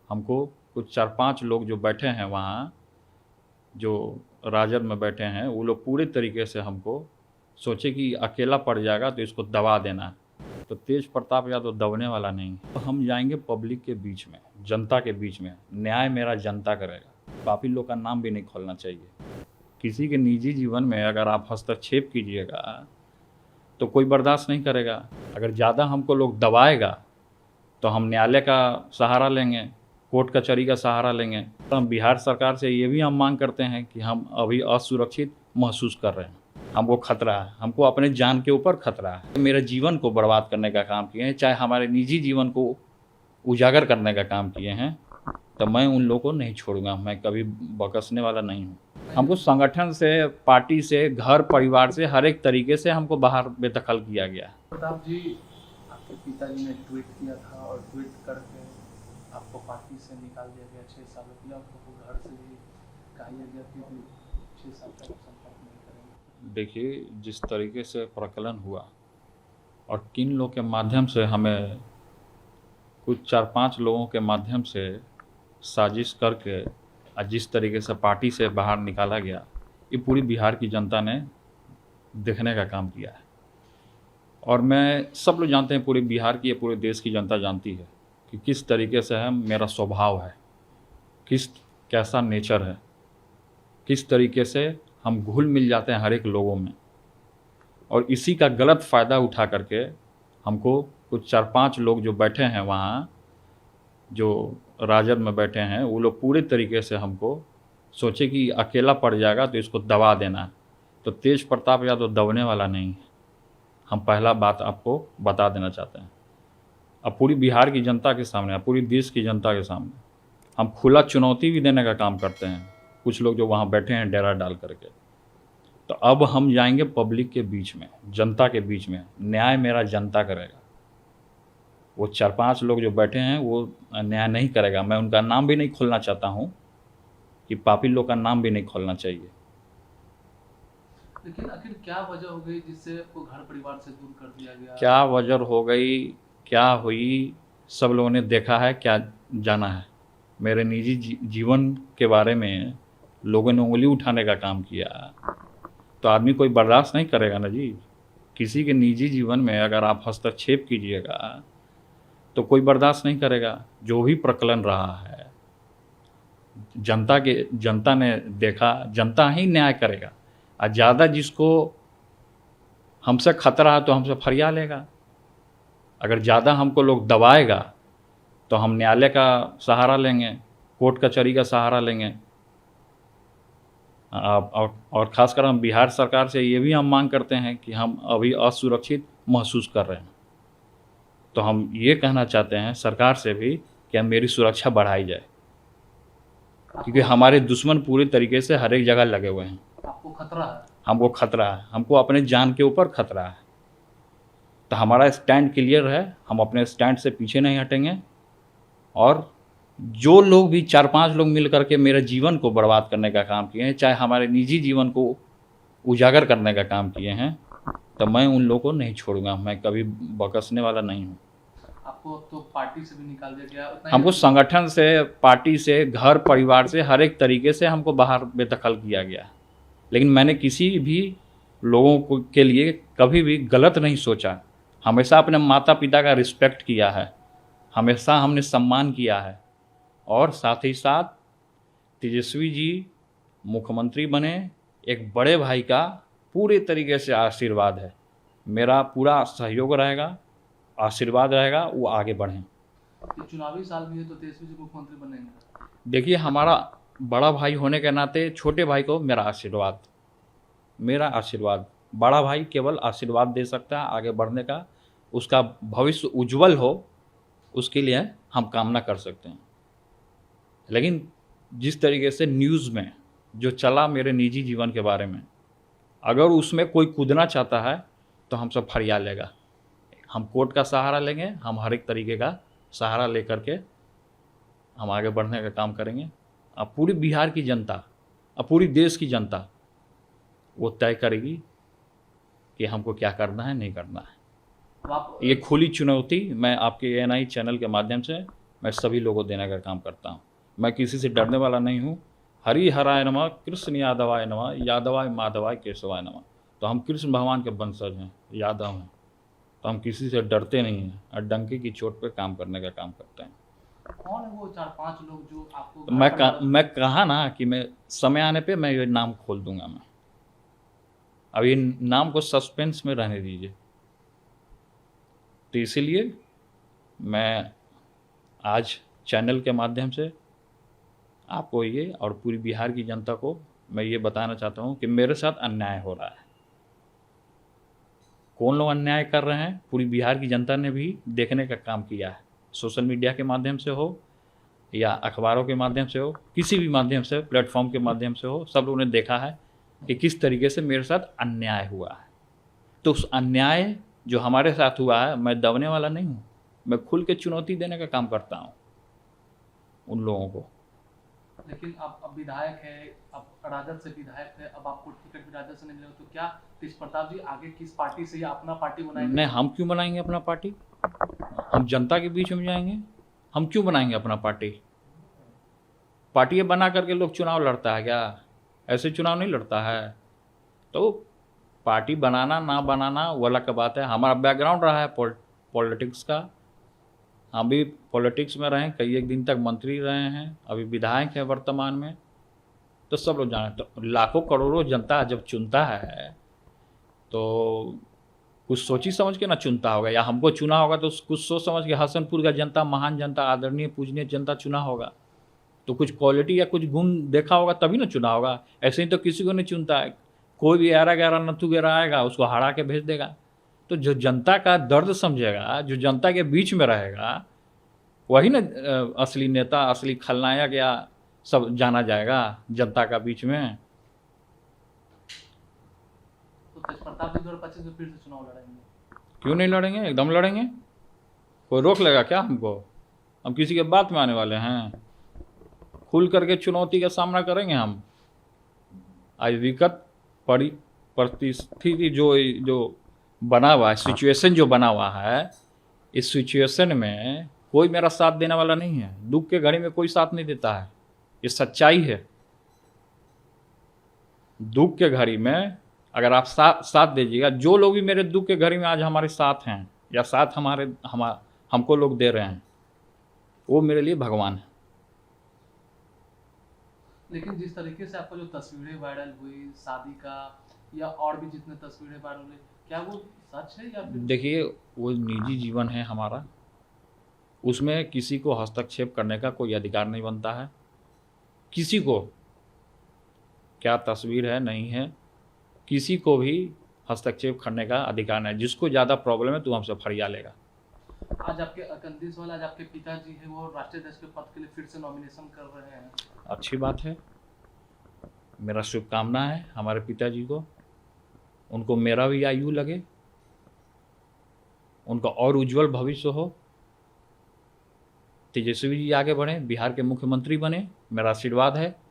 हमको कुछ 4-5 लोग जो बैठे हैं वहाँ, जो राजद में बैठे हैं, वो लोग पूरे तरीके से हमको सोचे कि अकेला पड़ जाएगा तो इसको दबा देना है। तो तेज प्रताप यादव दबने वाला नहीं है। तो हम जाएंगे पब्लिक के बीच में, जनता के बीच में। न्याय मेरा जनता करेगा। पापी लोग का नाम भी नहीं खोलना चाहिए। किसी के निजी जीवन में अगर आप हस्तक्षेप कीजिएगा तो कोई बर्दाश्त नहीं करेगा। अगर ज़्यादा हमको लोग दबाएगा तो हम न्यायालय का सहारा लेंगे, कोर्ट कचहरी का सहारा लेंगे। तो हम बिहार सरकार से ये भी हम मांग करते हैं कि हम अभी असुरक्षित महसूस कर रहे हैं। हमको खतरा है, हमको अपने जान के ऊपर खतरा है। मेरे जीवन को बर्बाद करने का काम किए हैं, चाहे हमारे निजी जीवन को उजागर करने का काम किए हैं, तो मैं उन लोगों को नहीं छोड़ूंगा। मैं कभी बकसने वाला नहीं हूँ। हमको संगठन से, पार्टी से, घर परिवार से, हर एक तरीके से हमको बाहर बेदखल किया गया। प्रताप जी, आपके पिताजी ने ट्वीट किया था और ट्वीट करके आपको पार्टी से निकाल दिया गया 6 सालों के लिए। आपको घर से भी कहा गया कि 6 साल तक संपर्क नहीं करेंगे। देखिए, जिस तरीके से प्रकलन हुआ और किन लोग के माध्यम से हमें, कुछ 4-5 लोगों के माध्यम से साजिश करके और जिस तरीके से पार्टी से बाहर निकाला गया, ये पूरी बिहार की जनता ने देखने का काम किया है। और मैं, सब लोग जानते हैं, पूरे बिहार की, ये पूरे देश की जनता जानती है कि किस तरीके से है मेरा स्वभाव है, कैसा नेचर है, किस तरीके से हम घुल मिल जाते हैं हर एक लोगों में। और इसी का गलत फ़ायदा उठा करके हमको कुछ 4-5 लोग जो बैठे हैं वहाँ, जो राजद में बैठे हैं, वो लोग पूरे तरीके से हमको सोचे कि अकेला पड़ जाएगा तो इसको दबा देना है। तो तेज प्रताप यादव दबने वाला नहीं है। हम पहला बात आपको बता देना चाहते हैं। अब पूरी बिहार की जनता के सामने, अब पूरी देश की जनता के सामने हम खुला चुनौती भी देने का काम करते हैं। कुछ लोग जो वहाँ बैठे हैं डेरा डाल करके, तो अब हम जाएंगे पब्लिक के बीच में, जनता के बीच में। न्याय मेरा जनता करेगा। वो 4-5 लोग जो बैठे हैं वो न्याय नहीं करेगा। मैं उनका नाम भी नहीं खोलना चाहता हूँ कि पापी लोग का नाम भी नहीं खोलना चाहिए। लेकिन आखिर क्या वजह हो गई जिससे आपको घर परिवार से दूर कर दिया गया? क्या वजह हो गई, क्या हुई, सब लोगों ने देखा है, क्या जाना है। मेरे निजी जीवन के बारे में लोगों ने उंगली उठाने का काम किया, तो आदमी कोई बर्दाश्त नहीं करेगा ना जी। किसी के निजी जीवन में अगर आप हस्तक्षेप कीजिएगा तो कोई बर्दाश्त नहीं करेगा। जो भी प्रकलन रहा है, जनता ने देखा, जनता ही न्याय करेगा। और ज़्यादा जिसको हमसे खतरा है तो हमसे फरिया लेगा। अगर ज़्यादा हमको लोग दबाएगा तो हम न्यायालय का सहारा लेंगे, कोर्ट कचहरी का सहारा लेंगे। और ख़ासकर हम बिहार सरकार से ये भी हम मांग करते हैं कि हम अभी असुरक्षित महसूस कर रहे हैं। तो हम ये कहना चाहते हैं सरकार से भी कि मेरी सुरक्षा बढ़ाई जाए, क्योंकि हमारे दुश्मन पूरे तरीके से हर एक जगह लगे हुए हैं। आपको खतरा है? हमको खतरा है, हमको अपने जान के ऊपर खतरा है। तो हमारा स्टैंड क्लियर है, हम अपने स्टैंड से पीछे नहीं हटेंगे। और जो लोग भी 4-5 लोग मिल करके मेरे जीवन को बर्बाद करने का काम किए हैं, चाहे हमारे निजी जीवन को उजागर करने का काम किए हैं, तो मैं उन लोगों को नहीं छोड़ूंगा। मैं कभी बकसने वाला नहीं हूँ। आपको तो पार्टी से भी निकाल दिया गया। हमको संगठन से, पार्टी से, घर परिवार से, हर एक तरीके से हमको बाहर बेदखल किया गया। लेकिन मैंने किसी भी लोगों को के लिए कभी भी गलत नहीं सोचा। हमेशा अपने माता पिता का रिस्पेक्ट किया है, हमेशा हमने सम्मान किया है। और साथ ही साथ तेजस्वी जी मुख्यमंत्री बने, एक बड़े भाई का पूरे तरीके से आशीर्वाद है। मेरा पूरा सहयोग रहेगा, आशीर्वाद रहेगा, वो आगे बढ़ें। चुनावी साल भी है तो तेजस्वी जी मुख्यमंत्री बनेंगे? देखिए, हमारा बड़ा भाई होने के नाते छोटे भाई को मेरा आशीर्वाद। बड़ा भाई केवल आशीर्वाद दे सकता है आगे बढ़ने का, उसका भविष्य उज्जवल हो, उसके लिए हम कामना कर सकते हैं। लेकिन जिस तरीके से न्यूज़ में जो चला मेरे निजी जीवन के बारे में, अगर उसमें कोई कूदना चाहता है तो हमसे फरिया लेगा। हम कोर्ट का सहारा लेंगे, हम हर एक तरीके का सहारा लेकर के हम आगे बढ़ने का काम करेंगे। अब पूरी बिहार की जनता, अब पूरी देश की जनता वो तय करेगी कि हमको क्या करना है, नहीं करना है। ये खुली चुनौती मैं आपके ANI चैनल के माध्यम से मैं सभी लोगों को देने का काम करता हूँ। मैं किसी से डरने वाला नहीं हूँ। हरि हराय नमः, कृष्ण यादवाय नमः, यादवाय माधवाय केशवाय नमः। तो हम कृष्ण भगवान के वंशज हैं, यादव हैं, तो हम किसी से डरते नहीं हैं और डंके की चोट पे काम करने का काम करते हैं। कौन है वो 4-5 लोग जो आपको तो मैं कहा ना कि मैं समय आने पे मैं ये नाम खोल दूंगा। मैं अब ये नाम को सस्पेंस में रहने दीजिए। तो इसीलिए मैं आज चैनल के माध्यम से आपको ये और पूरी बिहार की जनता को मैं ये बताना चाहता हूँ कि मेरे साथ अन्याय हो रहा है। कौन लोग अन्याय कर रहे हैं, पूरी बिहार की जनता ने भी देखने का काम किया है। सोशल मीडिया के माध्यम से हो या अखबारों के माध्यम से हो, किसी भी माध्यम से, प्लेटफॉर्म के माध्यम से हो, सब लोगों ने देखा है कि किस तरीके से मेरे साथ अन्याय हुआ है। तो उस अन्याय जो हमारे साथ हुआ है, मैं दबने वाला नहीं हूँ। मैं खुल के चुनौती देने का काम करता हूँ उन लोगों को। लेकिन अब विधायक है, अब राजद से विधायक है, अब आपको टिकट भी राजद से नहीं मिलेगा, तो क्या तेज प्रताप जी आगे किस पार्टी से या अपना पार्टी बनाएंगे? नहीं, हम क्यों बनाएंगे अपना पार्टी? हम जनता के बीच में जाएंगे। हम क्यों बनाएंगे अपना पार्टी? पार्टी बना करके लोग चुनाव लड़ता है क्या? ऐसे चुनाव नहीं लड़ता है। तो पार्टी बनाना ना बनाना वो अलग का बात है। हमारा बैकग्राउंड रहा है पॉलिटिक्स का। हम भी पॉलिटिक्स में रहे, कई एक दिन तक मंत्री रहे हैं, अभी विधायक हैं वर्तमान में। तो सब लोग जाने, तो लाखों करोड़ों जनता जब चुनता है तो कुछ सोची समझ के ना चुनता होगा, या हमको चुना होगा तो कुछ सोच समझ के हसनपुर का जनता, महान जनता, आदरणीय पूजनीय जनता चुना होगा, तो कुछ क्वालिटी या कुछ गुण देखा होगा तभी ना चुना होगा। ऐसे ही तो किसी को नहीं चुनता है। कोई भी 11 नथु गेरा आएगा, उसको हरा के भेज देगा। तो जो जनता का दर्द समझेगा, जो जनता के बीच में रहेगा, वही ना असली नेता, असली खलनायक या सब जाना जाएगा जनता का बीच में। तो तेज प्रताप जी 2025 में फिर से चुनाव लड़ेंगे? क्यों नहीं लड़ेंगे? एकदम लड़ेंगे। कोई रोक लेगा क्या हमको? हम किसी के बात में आने वाले हैं? खुल करके चुनौती का सामना करेंगे हम। आज विकट परिस्थिति जो बना हुआ है, सिचुएशन जो बना हुआ है, इस सिचुएशन में कोई मेरा साथ देने वाला नहीं है। दुख के घड़ी में कोई साथ नहीं देता है, ये सच्चाई है। दुख के घड़ी में अगर आप साथ दीजिएगा, जो लोग भी मेरे दुख के घड़ी में आज हमारे साथ हैं या साथ हमको लोग दे रहे हैं, वो मेरे लिए भगवान है। लेकिन जिस तरीके से आपको जो तस्वीरें वायरल हुई शादी का या और भी जितने तस्वीरें वायरल हुई, क्या वो सच है या फिर? देखिए, वो निजी जीवन है हमारा, उसमें किसी को हस्तक्षेप करने का कोई अधिकार नहीं बनता है। किसी को क्या तस्वीर है नहीं है, किसी को भी हस्तक्षेप करने का अधिकार नहीं। जिसको ज़्यादा प्रॉब्लम है तो हमसे फरिया लेगा। आज आपके कंदेशवाल, आज आपके पिताजी है वो राष्ट्रीय अध्यक्ष के पद के लिए फिर से नॉमिनेशन कर रहे हैं। अच्छी बात है, मेरा शुभकामना है हमारे पिताजी को। उनको मेरा भी आयु लगे, उनका और उज्जवल भविष्य हो, तेजस्वी जी आगे बढ़ें, बिहार के मुख्यमंत्री बने, मेरा आशीर्वाद है।